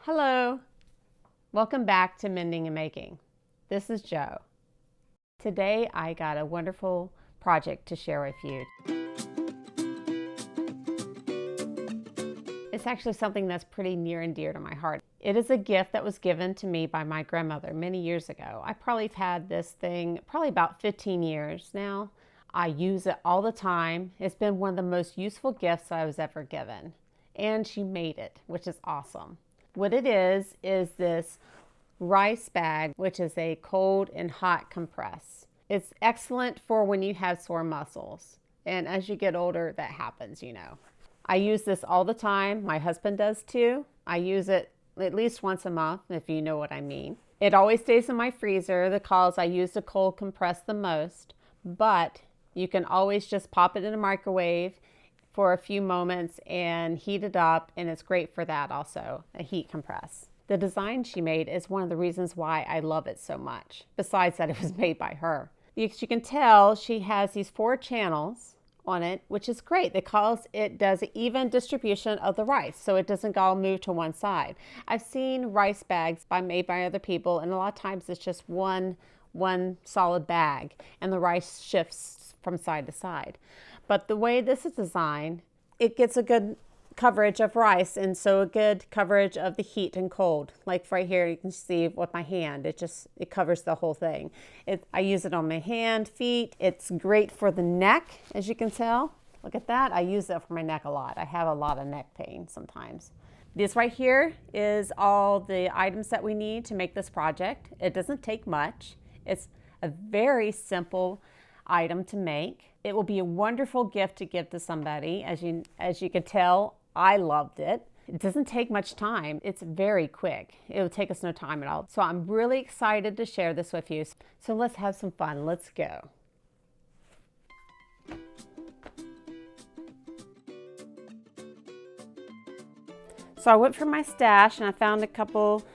Hello, welcome back to Mending and Making. This is Jo. Today I got a wonderful project to share with you. It's actually something that's pretty near and dear to my heart. It is a gift that was given to me by my grandmother many years ago. I probably have had this thing probably about 15 years now. I use it all the time. It's been one of the most useful gifts I was ever given. And she made it, which is awesome. What it is this rice bag, which is a cold and hot compress. It's excellent for when you have sore muscles. And as you get older, that happens, you know. I use this all the time. My husband does too. I use it at least once a month, if you know what I mean. It always stays in my freezer because I use the cold compress the most, but you can always just pop it in a microwave for a few moments and heat it up, and it's great for that also, a heat compress. The design she made is one of the reasons why I love it so much, besides that it was made by her. As you can tell, she has these 4 channels on it, which is great because it does an even distribution of the rice, so it doesn't all move to one side. I've seen rice bags made by other people, and a lot of times it's just one solid bag, and the rice shifts from side to side. But the way this is designed, it gets a good coverage of rice and so a good coverage of the heat and cold. Like right here, you can see with my hand, it covers the whole thing. I use it on my hand, feet. It's great for the neck, as you can tell. Look at that. I use it for my neck a lot. I have a lot of neck pain sometimes. This right here is all the items that we need to make this project. It doesn't take much. It's a very simple item to make. It will be a wonderful gift to give to somebody. As you can tell, I loved it. It doesn't take much time. It's very quick. It will take us no time at all. So I'm really excited to share this with you. So let's have some fun. Let's go. So I went for my stash and I found a couple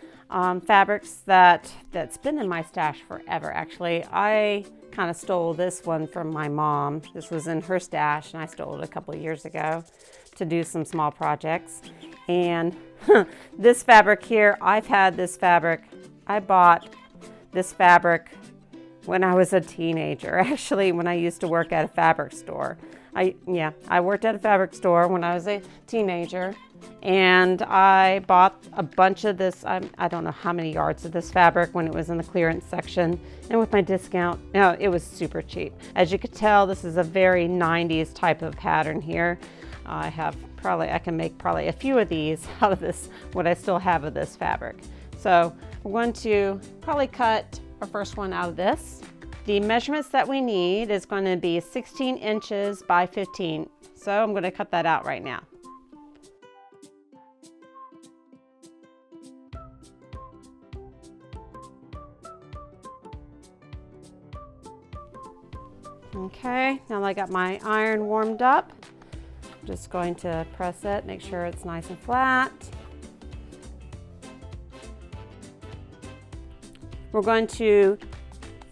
fabrics that's been in my stash forever. Actually, I kind of stole this one from my mom. This was in her stash and I stole it a couple of years ago to do some small projects. And this fabric here, I've had this fabric. I bought this fabric when I was a teenager, actually, when I used to work at a fabric store. I worked at a fabric store when I was a teenager, and I bought a bunch of this, I don't know how many yards of this fabric when it was in the clearance section, and with my discount, no, it was super cheap. As you could tell, this is a very 90s type of pattern here. I can make probably a few of these out of this, what I still have of this fabric. So we're going to probably cut our first one out of this. The measurements that we need is going to be 16 inches by 15. So I'm going to cut that out right now. Okay, now that I got my iron warmed up, I'm just going to press it, make sure it's nice and flat. We're going to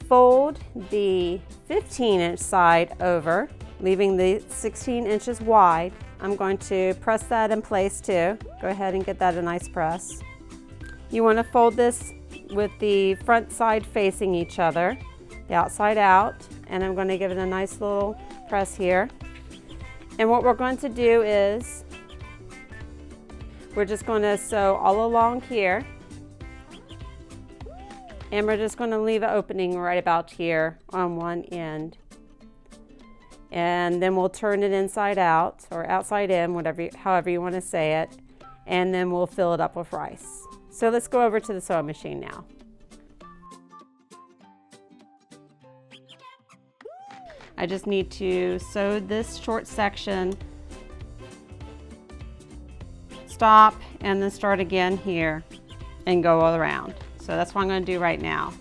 fold the 15-inch side over, leaving the 16 inches wide. I'm going to press that in place too. Go ahead and get that a nice press. You want to fold this with the front side facing each other, the outside out, and I'm going to give it a nice little press here. And what we're going to do is we're just going to sew all along here. And we're just going to leave an opening right about here on one end. And then we'll turn it inside out or outside in, however you want to say it. And then we'll fill it up with rice. So let's go over to the sewing machine now. I just need to sew this short section, stop, and then start again here and go all around. So that's what I'm going to do right now.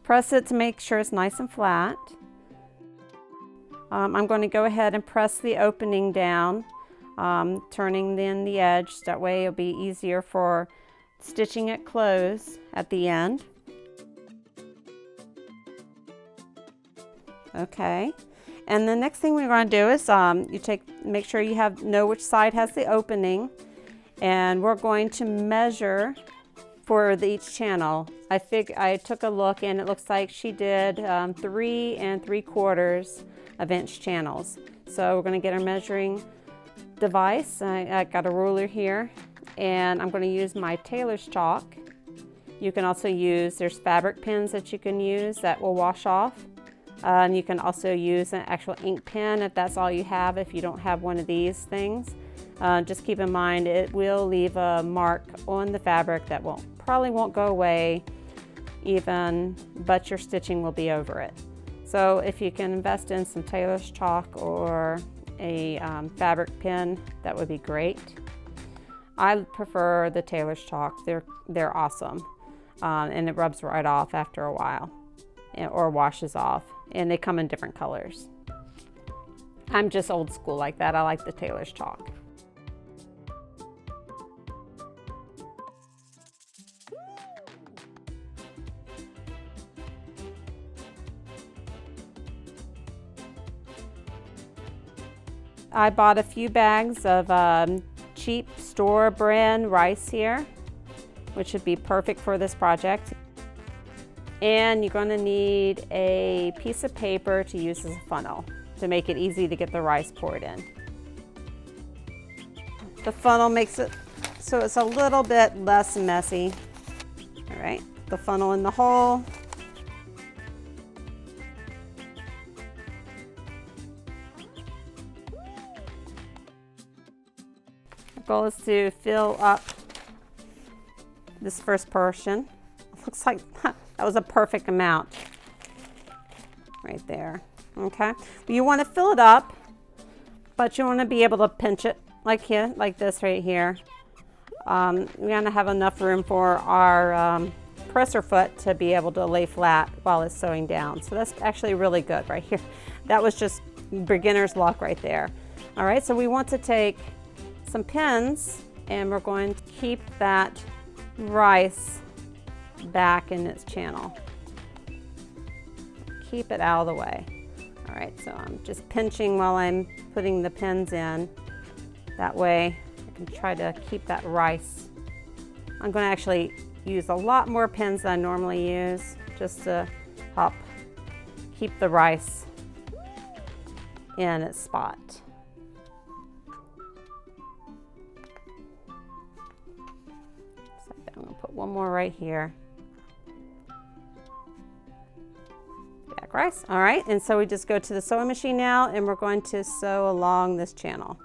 Press it to make sure it's nice and flat. I'm going to go ahead and press the opening down, turning in the edge. That way it'll be easier for stitching it closed at the end. Okay, and the next thing we're going to do is make sure you know which side has the opening, and we're going to measure for each channel. I took a look and it looks like she did 3 3/4 of inch channels. So we're going to get our measuring device. I got a ruler here, and I'm going to use my tailor's chalk. You can also use, there's fabric pens that you can use that will wash off. And you can also use an actual ink pen if that's all you have, if you don't have one of these things. Just keep in mind it will leave a mark on the fabric that probably won't go away even, but your stitching will be over it. So if you can invest in some tailor's chalk or a fabric pen, that would be great. I prefer the tailor's chalk. They're awesome, and it rubs right off after a while, or washes off, and they come in different colors. I'm just old school like that. I like the tailor's chalk. I bought a few bags of cheap store brand rice here, which would be perfect for this project. And you're going to need a piece of paper to use as a funnel to make it easy to get the rice poured in. The funnel makes it so it's a little bit less messy. All right, the funnel in the hole. Goal is to fill up this first portion. It looks like that was a perfect amount right there. Okay, you want to fill it up, but you want to be able to pinch it like here, like this right here. We want to have enough room for our presser foot to be able to lay flat while it's sewing down. So that's actually really good right here. That was just beginner's luck right there. All right, so we want to take some pins, and we're going to keep that rice back in its channel. Keep it out of the way. All right, so I'm just pinching while I'm putting the pins in. That way I can try to keep that rice. I'm going to actually use a lot more pins than I normally use, just to help keep the rice in its spot. I'm going to put one more right here. Back rice. All right, and so we just go to the sewing machine now, and we're going to sew along this channel.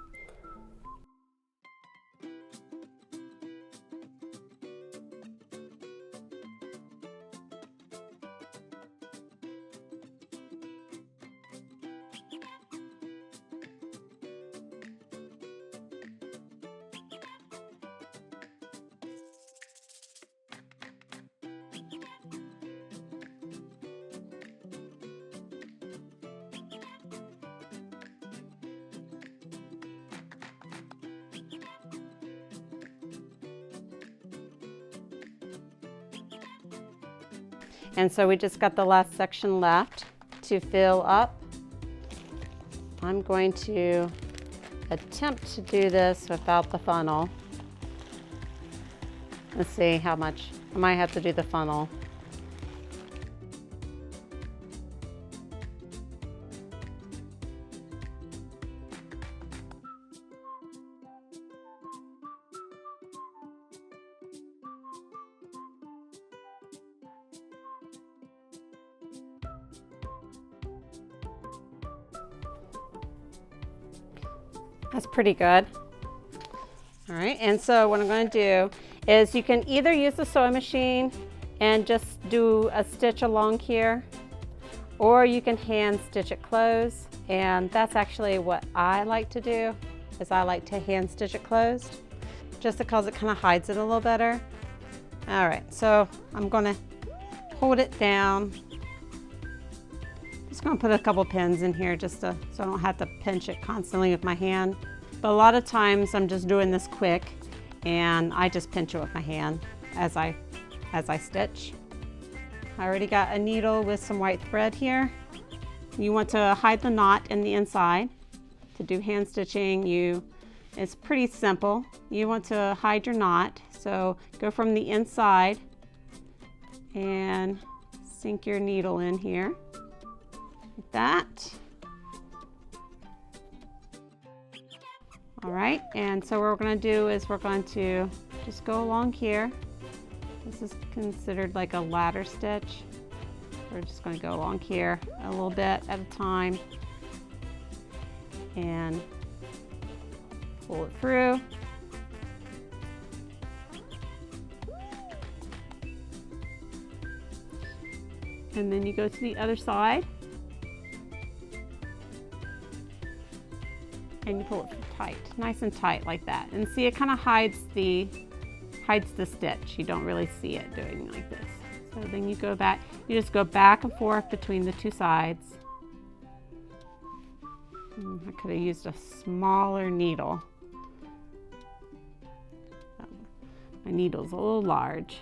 And so we just got the last section left to fill up. I'm going to attempt to do this without the funnel. Let's see how much. I might have to do the funnel. That's pretty good. All right, and so what I'm going to do is you can either use the sewing machine and just do a stitch along here, or you can hand stitch it closed. And that's actually what I like to do, is I like to hand stitch it closed, just because it kind of hides it a little better. All right, so I'm going to hold it down. Just gonna put a couple pins in here just so I don't have to pinch it constantly with my hand. But a lot of times I'm just doing this quick and I just pinch it with my hand as I stitch. I already got a needle with some white thread here. You want to hide the knot in the inside. To do hand stitching, it's pretty simple. You want to hide your knot, so go from the inside and sink your needle in here like that. All right, and so what we're going to do is we're going to just go along here. This is considered like a ladder stitch. We're just going to go along here a little bit at a time and pull it through. And then you go to the other side and you pull it tight, nice and tight like that. And see, it kind of hides the stitch. You don't really see it doing like this. So then you go back, you just go back and forth between the two sides. I could have used a smaller needle. My needle's a little large,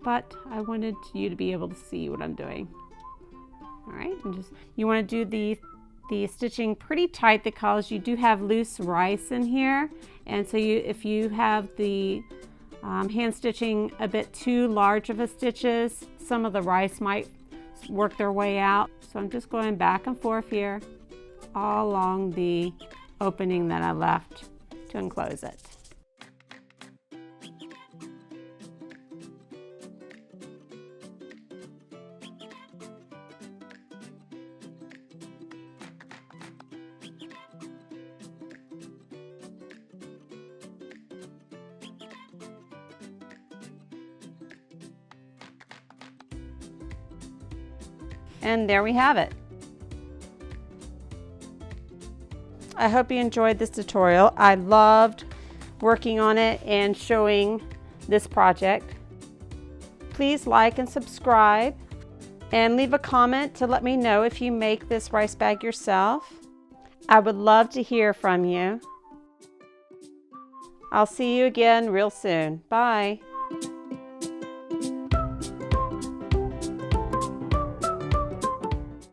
but I wanted you to be able to see what I'm doing. All right, and you want to do the stitching pretty tight because you do have loose rice in here, and so if you have the hand stitching a bit too large of a stitches, some of the rice might work their way out. So I'm just going back and forth here all along the opening that I left to enclose it. And there we have it. I hope you enjoyed this tutorial. I loved working on it and showing this project. Please like and subscribe and leave a comment to let me know if you make this rice bag yourself. I would love to hear from you. I'll see you again real soon. Bye.